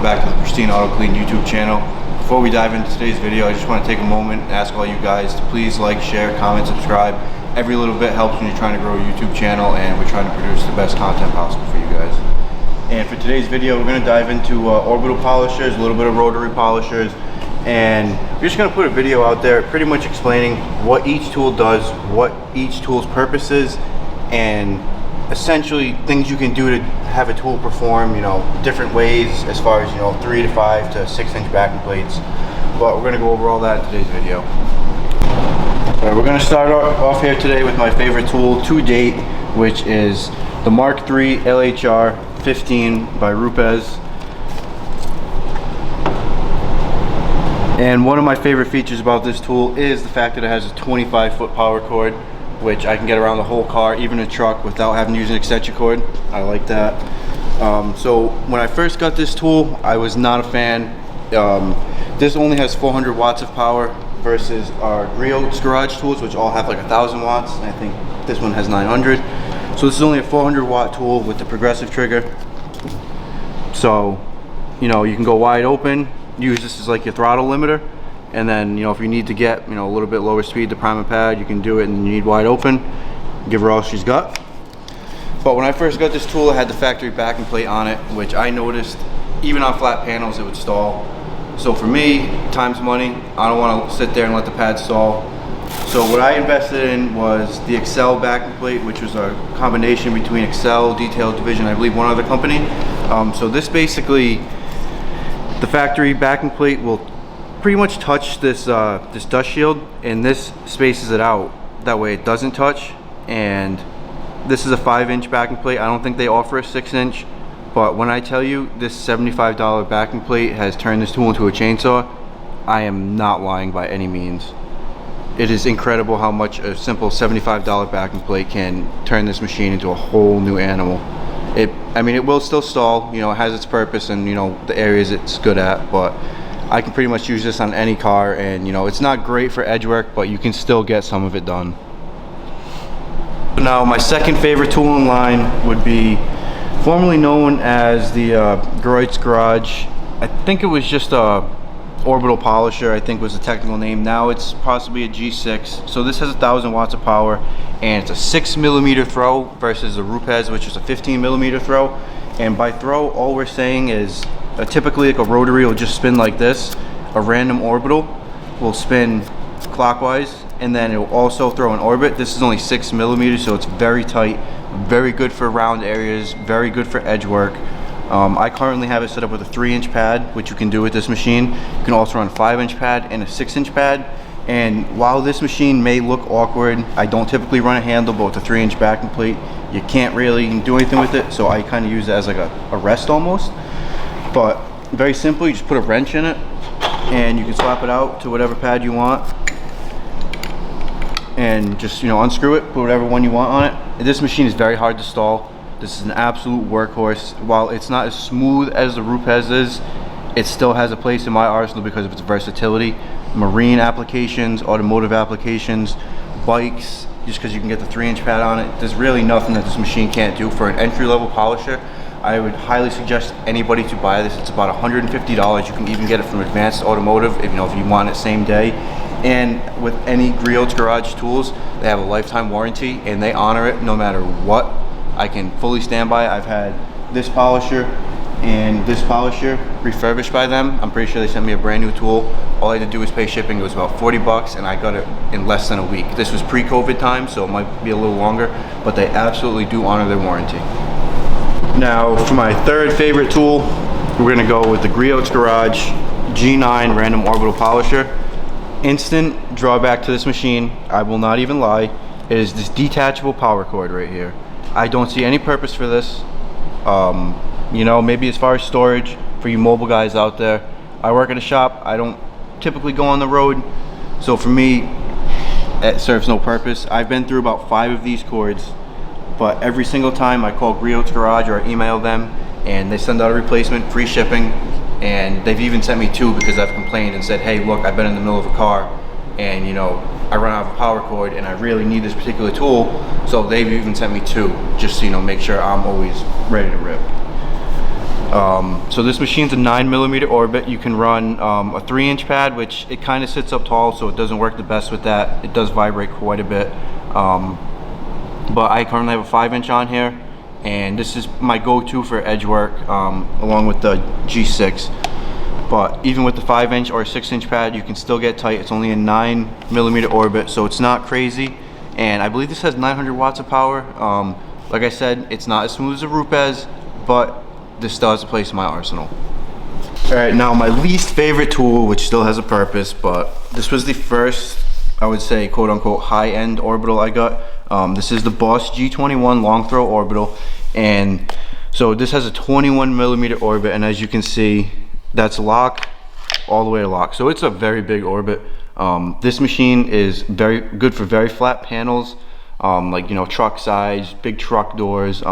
back to the Pristine Auto Clean YouTube channel. Before we dive into today's video, I just want to take a moment and ask all you guys to please like, share, comment, subscribe. Every little bit helps when you're trying to grow a YouTube channel, and we're trying to produce the best content possible for you guys. And for today's video, we're going to dive into orbital polishers, a little bit of rotary polishers, and we're just going to put a video out there pretty much explaining what each tool does, what each tool's purpose is, and essentially things you can do to have a tool perform, different ways as far as, 3 to 5 to 6 inch backing plates. But we're going to go over all that in today's video. Alright, we're going to start off here today with my favorite tool to date, which is the Mark III LHR 15 by Rupes. And one of my favorite features about this tool is the fact that it has a 25-foot power cord, which I can get around the whole car, even a truck, without having to use an extension cord. I like that. So when I first got this tool, I was not a fan. This only has 400 watts of power versus our Griots Garage tools, which all have like 1,000 watts. And I think this one has 900. So this is only a 400 watt tool with the progressive trigger. So, you can go wide open, use this as like your throttle limiter. And then, if you need to get, a little bit lower speed to prime a pad, you can do it, and you need wide open. Give her all she's got. But when I first got this tool, it had the factory backing plate on it, which I noticed, even on flat panels, it would stall. So for me, time's money. I don't want to sit there and let the pad stall. So what I invested in was the Excel backing plate, which was a combination between Excel, Detailed Division, I believe one other company. So this basically, the factory backing plate will pretty much touch this this dust shield, and this spaces it out. That way it doesn't touch. And this is a 5-inch backing plate. I don't think they offer a 6-inch, but when I tell you this $75 backing plate has turned this tool into a chainsaw, I am not lying by any means. It is incredible how much a simple $75 backing plate can turn this machine into a whole new animal. It will still stall, it has its purpose and the areas it's good at, but I can pretty much use this on any car, and it's not great for edge work, but you can still get some of it done. Now my second favorite tool in line would be formerly known as the Griots Garage. I think it was just a orbital polisher, I think was the technical name. Now it's possibly a G6. So this has 1,000 watts of power, and it's a 6mm throw versus the Rupes, which is a 15mm throw. And by throw, all we're saying is typically like a rotary will just spin like this. A random orbital will spin clockwise, and then it will also throw an orbit. This is only 6mm, so it's very tight, very good for round areas, very good for edge work. I currently have it set up with a 3-inch pad, which you can do with this machine. You can also run a 5-inch pad and a 6-inch pad. And while this machine may look awkward, I don't typically run a handle, but with a 3-inch backing plate, you can't really do anything with it. So I kind of use it as like a rest almost. But very simple, you just put a wrench in it, and you can swap it out to whatever pad you want, and just unscrew it, put whatever one you want on it. And this machine is very hard to stall. This is an absolute workhorse. While it's not as smooth as the Rupes is, it still has a place in my arsenal because of its versatility. Marine applications, automotive applications, bikes, just because you can get the 3-inch pad on it. There's really nothing that this machine can't do. For an entry-level polisher, I would highly suggest anybody to buy this. It's about $150. You can even get it from Advanced Automotive if you want it same day. And with any Griots Garage tools, they have a lifetime warranty, and they honor it no matter what. I can fully stand by it. I've had this polisher and this polisher refurbished by them. I'm pretty sure they sent me a brand new tool. All I had to do was pay shipping. It was about 40 bucks, and I got it in less than a week. This was pre-COVID time, so it might be a little longer, but they absolutely do honor their warranty. Now for my third favorite tool, we're gonna go with the Griots Garage G9 Random Orbital Polisher. Instant drawback to this machine, I will not even lie, it is this detachable power cord right here. I don't see any purpose for this. Maybe as far as storage for you mobile guys out there. I work at a shop, I don't typically go on the road, so for me it serves no purpose. I've been through about 5 of these cords, but every single time I call Griots Garage or I email them, and they send out a replacement, free shipping. And they've even sent me 2 because I've complained and said, hey look, I've been in the middle of a car and I run out of a power cord and I really need this particular tool. So they've even sent me 2 just to make sure I'm always ready to rip. So this machine's a 9mm orbit. You can run a 3-inch pad, which it kind of sits up tall, so it doesn't work the best with that. It does vibrate quite a bit. But I currently have a 5-inch on here, and this is my go-to for edge work, along with the G6. But even with the 5-inch or 6-inch pad, you can still get tight. It's only a 9mm orbit, so it's not crazy. And I believe this has 900 watts of power. Like I said, it's not as smooth as a Rupes, but this still has a place in my arsenal. All right, now my least favorite tool, which still has a purpose, but this was the first, I would say, quote unquote, high-end orbital I got. This is the Boss G21 long throw orbital. And so this has a 21mm orbit, and as you can see, that's lock all the way to lock. So it's a very big orbit. This machine is very good for very flat panels, like, you know, truck size, big truck doors,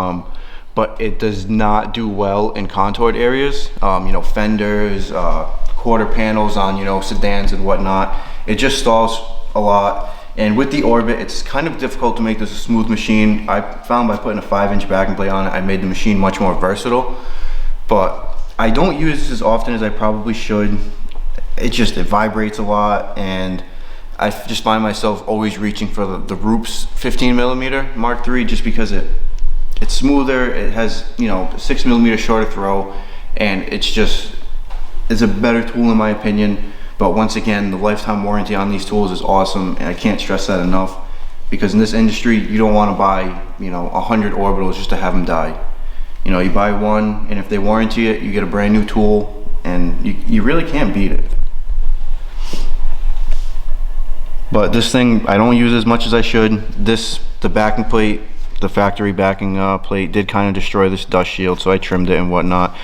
but it does not do well in contoured areas, you know, fenders, quarter panels on, you know, sedans and whatnot. It just stalls a lot. And with the orbit, it's kind of difficult to make this a smooth machine. I found by putting a 5-inch backing plate on it, I made the machine much more versatile. But I don't use this as often as I probably should. It vibrates a lot, and I just find myself always reaching for the Rupes 15mm Mark III, just because it's smoother. It has, you know, 6mm shorter throw, and it's a better tool in my opinion. But once again, the lifetime warranty on these tools is awesome, and I can't stress that enough, because in this industry, you don't want to buy, you know, 100 orbitals just to have them die. You know, you buy one, and if they warranty it, you get a brand new tool, and you really can't beat it. But this thing, I don't use as much as I should. The backing plate, the factory backing plate did kind of destroy this dust shield, so I trimmed it and whatnot.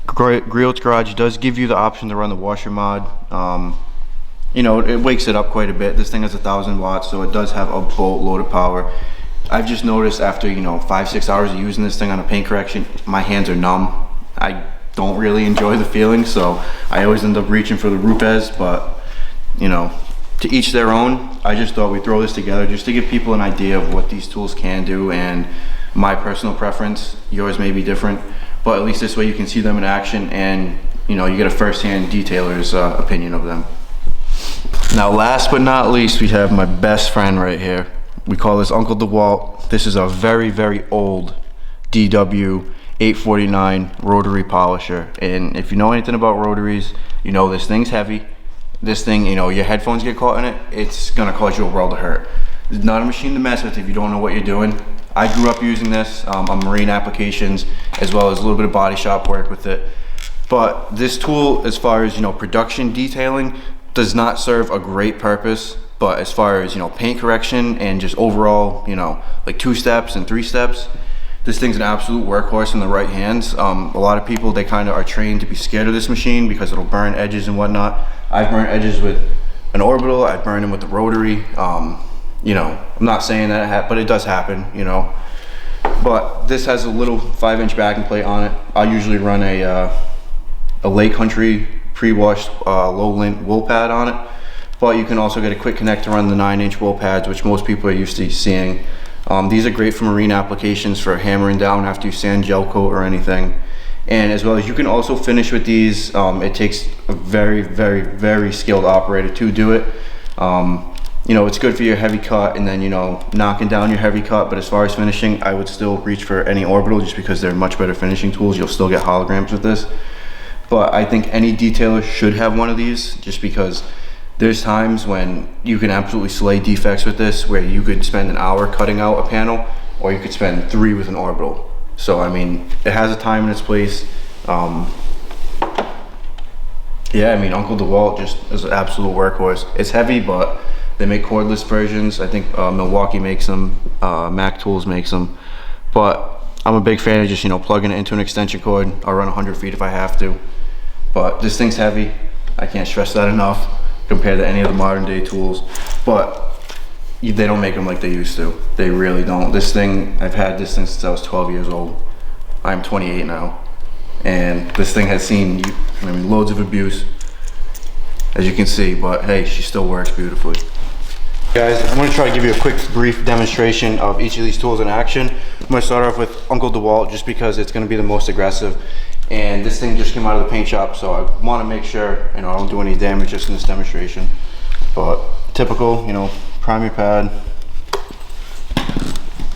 Griots Garage does give you the option to run the washer mod. You know, it wakes it up quite a bit. This thing has 1,000 watts, so it does have a boatload of power. I've just noticed after, you know, 5-6 hours of using this thing on a paint correction, my hands are numb. I don't really enjoy the feeling, so I always end up reaching for the Rupes. But, you know, to each their own. I just thought we'd throw this together just to give people an idea of what these tools can do, and my personal preference. Yours may be different, but at least this way you can see them in action, and, you know, you get a first-hand detailer's opinion of them. Now, last but not least, we have my best friend right here. We call this Uncle DeWalt. This is a very, very old DW849 rotary polisher. And if you know anything about rotaries, you know this thing's heavy. This thing, you know, your headphones get caught in it, it's gonna cause you a world of hurt. It's not a machine to mess with if you don't know what you're doing. I grew up using this on marine applications, as well as a little bit of body shop work with it. But this tool, as far as, you know, production detailing, does not serve a great purpose. But as far as, you know, paint correction and just overall, you know, like 2 steps and 3 steps, this thing's an absolute workhorse in the right hands. A lot of people, they kind of are trained to be scared of this machine because it'll burn edges and whatnot. I've burned edges with an orbital. I've burned them with the rotary. You know, I'm not saying that, but it does happen, you know. But this has a little 5-inch backing plate on it. I usually run a Lake Country pre-washed low lint wool pad on it. But you can also get a quick connect to run the 9-inch wool pads, which most people are used to seeing. These are great for marine applications for hammering down after you sand gel coat or anything. And as well as you can also finish with these. It takes a very, very, very skilled operator to do it. You know, it's good for your heavy cut and then, you know, knocking down your heavy cut. But as far as finishing, I would still reach for any orbital just because they're much better finishing tools. You'll still get holograms with this. But I think any detailer should have one of these, just because there's times when you can absolutely slay defects with this, where you could spend an hour cutting out a panel, or you could spend 3 with an orbital. So, I mean, it has a time and its place. Yeah, I mean, Uncle DeWalt just is an absolute workhorse. It's heavy, but they make cordless versions. I think Milwaukee makes them, Mac Tools makes them. But I'm a big fan of just, you know, plugging it into an extension cord. I'll run 100 feet if I have to. But this thing's heavy. I can't stress that enough compared to any of the modern day tools. But they don't make them like they used to. They really don't. This thing, I've had this thing since I was 12 years old. I'm 28 now. And this thing has seen, I mean, loads of abuse, as you can see, but hey, she still works beautifully. Guys, I'm gonna try to give you a quick, brief demonstration of each of these tools in action. I'm gonna start off with Uncle DeWalt just because it's gonna be the most aggressive. and this thing just came out of the paint shop, so I want to make sure, you know, I don't do any damage just in this demonstration. But typical, you know, prime your pad.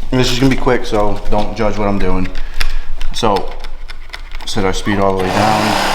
And this is gonna be quick, so don't judge what I'm doing. So set our speed all the way down.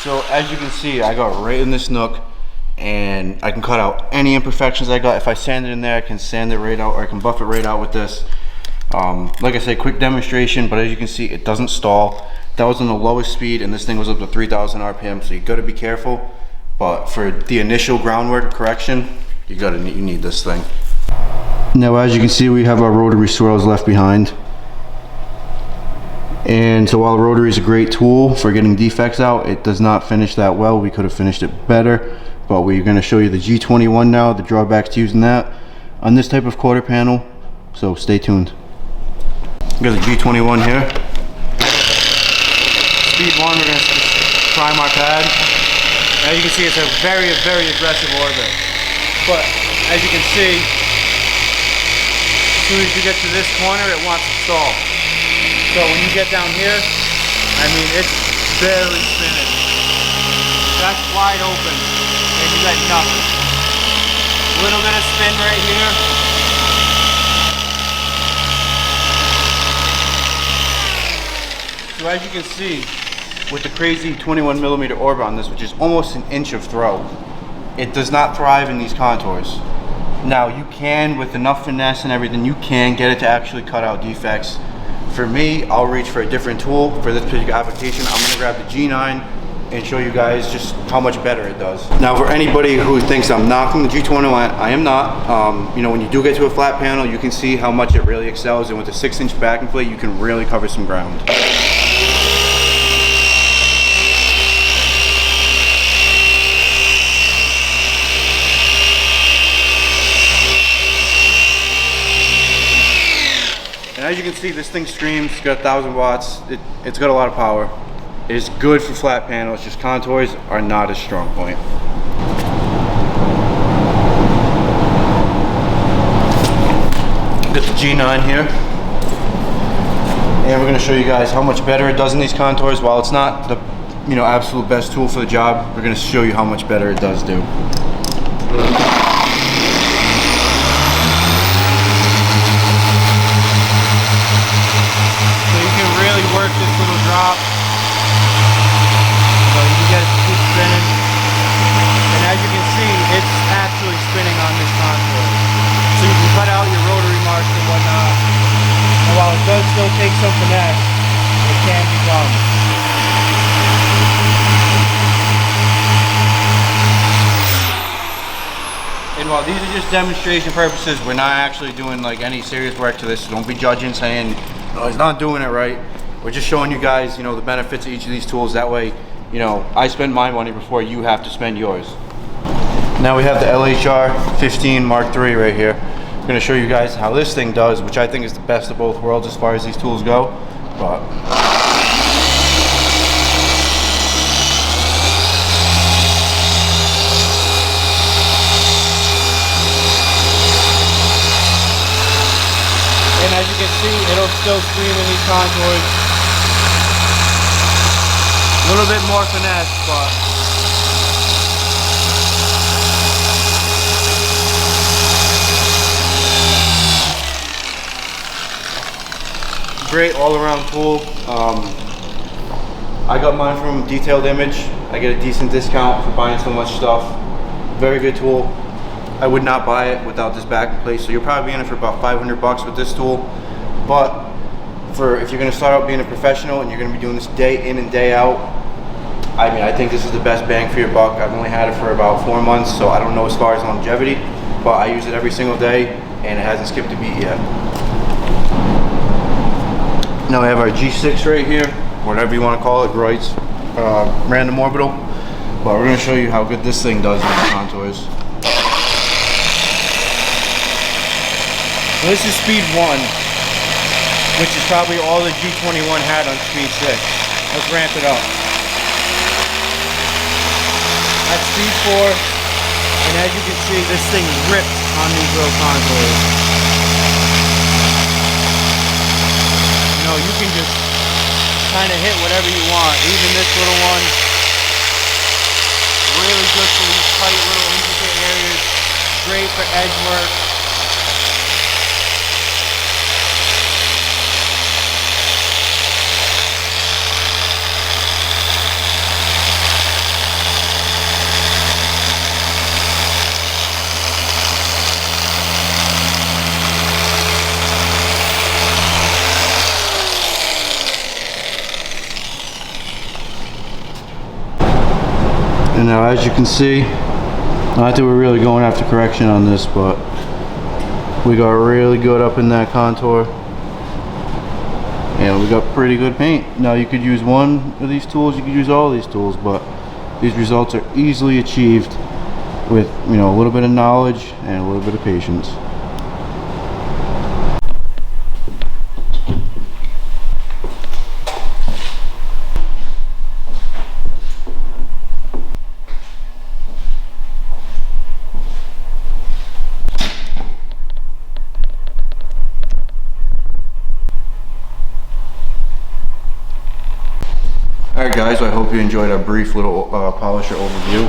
So as you can see, I got right in this nook, and I can cut out any imperfections I got. If I sand it in there, I can sand it right out, or I can buff it right out with this. Like I said, quick demonstration, but as you can see, it doesn't stall. That was on the lowest speed, and this thing was up to 3,000 RPM, so you gotta be careful. But for the initial groundwork correction, you need this thing. Now as you can see, we have our rotary swirls left behind. And so while rotary is a great tool for getting defects out, it does not finish that well. We could have finished it better, but we're going to show you the G21 now, the drawbacks to using that on this type of quarter panel, so stay tuned. We got the G21 here. Speed 1, we're going to prime our pad. As you can see, it's a very aggressive orbit, but as you can see, as soon as you get to this corner, it wants to stall. So when you get down here, I mean, it's barely spinning. That's wide open, and you got nothing. Little bit of spin right here. So as you can see, with the crazy 21mm orbit on this, which is almost an inch of throw, it does not thrive in these contours. Now you can, with enough finesse and everything, you can get it to actually cut out defects. For me, I'll reach for a different tool. For this particular application, I'm gonna grab the G9 and show you guys just how much better it does. Now for anybody who thinks I'm knocking the G21, I am not. You know, when you do get to a flat panel, you can see how much it really excels, and with a 6-inch backing plate, you can really cover some ground. And as you can see, this thing streams, it's got 1,000 watts, it's got a lot of power. It is good for flat panels, just contours are not a strong point. Got the G9 here. And we're gonna show you guys how much better it does in these contours. While it's not the, you know, absolute best tool for the job, we're gonna show you how much better it does do. Work this little drop, so you can get it to keep spinning, and as you can see, it's actually spinning on this contour, so you can cut out your rotary marks and whatnot. And while it does still take some finesse, it can be done. And while these are just demonstration purposes, we're not actually doing like any serious work to this, so don't be judging saying, oh, he's not doing it right. We're just showing you guys, you know, the benefits of each of these tools. That way, you know, I spend my money before you have to spend yours. Now we have the LHR 15 Mark III right here. I'm going to show you guys how this thing does, which I think is the best of both worlds as far as these tools go. But and as you can see, it'll still stream in these contours. A little bit more finesse, but great all-around tool. I got mine from Detailed Image. I get a decent discount for buying so much stuff. Very good tool. I would not buy it without this backing plate, so you're probably in it for about 500 bucks with this tool. But if you're going to start out being a professional and you're going to be doing this day in and day out, I mean, I think this is the best bang for your buck. I've only had it for about 4 months, so I don't know as far as longevity, but I use it every single day and it hasn't skipped a beat yet. Now we have our G6 right here, whatever you want to call it, Griots Random Orbital. But we're going to show you how good this thing does in the contours. This is speed 1, which is probably all the G21 had on speed 6. Let's ramp it up. That's speed 4, and as you can see, this thing rips on these little contours. You know, you can just kind of hit whatever you want. Even this little one, really good for these tight little intricate areas. Great for edge work. And now, as you can see, not that we're really going after correction on this, but we got really good up in that contour, and we got pretty good paint. Now, you could use one of these tools, you could use all these tools, but these results are easily achieved with, you know, a little bit of knowledge and a little bit of patience. Alright guys, I hope you enjoyed our brief little polisher overview.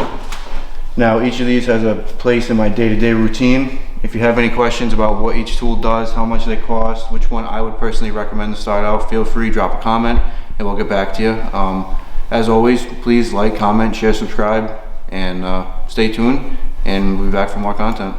Now, each of these has a place in my day-to-day routine. If you have any questions about what each tool does, how much they cost, which one I would personally recommend to start out, feel free, drop a comment and we'll get back to you. As always, please like, comment, share, subscribe, and stay tuned, and we'll be back for more content.